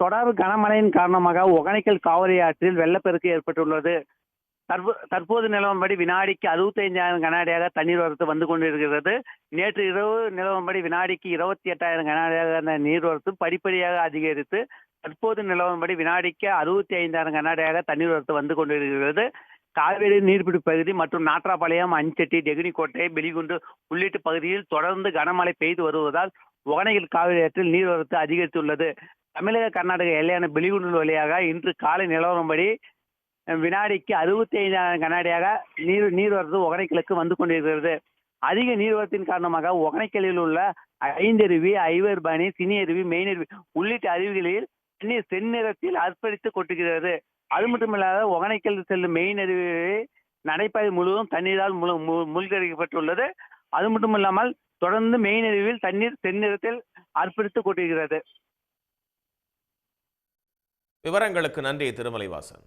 தொடர் கனமழையின் காரணமாக ஒகேனக்கல் காவிரி ஆற்றில் வெள்ளப்பெருக்கு ஏற்பட்டுள்ளது. தற்போது நிலவரப்படி வினாடிக்கு 65,000 கன அடியாக தண்ணீர் வரத்து வந்து கொண்டிருக்கிறது. நேற்று இரவு நிலவரப்படி வினாடிக்கு 28,000 கன அடியாக நீர்வரத்து படிப்படியாக அதிகரித்து தற்போது நிலவரப்படி வினாடிக்கு 65,000 கன அடியாக தண்ணீர் வரத்து வந்து கொண்டிருக்கிறது. காவிரி நீர்பிடிப்பு பகுதி மற்றும் நாற்றாபாளையம், அஞ்செட்டி, டெகினிக்கோட்டை, பெலிகுண்டு உள்ளிட்ட பகுதியில் தொடர்ந்து கனமழை பெய்து வருவதால் ஒகேனக்கல் காவிரி ஆற்றில் நீர்வரத்து அதிகரித்துள்ளது. தமிழக கர்நாடக எல்லையான பெலிகுண்டு வழியாக இன்று காலை நிலவரப்படி வினாடிக்கு 65,000 கன அடியாக நீர்வரத்து ஒகேனக்கலுக்கு வந்து கொண்டிருக்கிறது. அதிக நீர்வரத்தின் காரணமாக ஒகேனக்கலில் உள்ள ஐந்தருவி, ஐவர்பாணி, சினி அருவி, மெயின் அருவி உள்ளிட்ட அருவிகளில் தண்ணீர் செந்நிறத்தில் அர்ப்பணித்து கொட்டுகிறது. அது மட்டுமில்லாத ஒகேனக்கல் செல்லும் மெயின் அருவி நடைபாதை முழுவதும் தண்ணீரால் மூழ்கடிக்கப்பட்டுள்ளது. அது மட்டுமில்லாமல் தொடர்ந்து மெயின் அருவியில் தண்ணீர் செந்நிறத்தில் அர்ப்பணித்து கொட்டுகிறது. விவரங்களுக்கு நன்றி திருமலைவாசன்.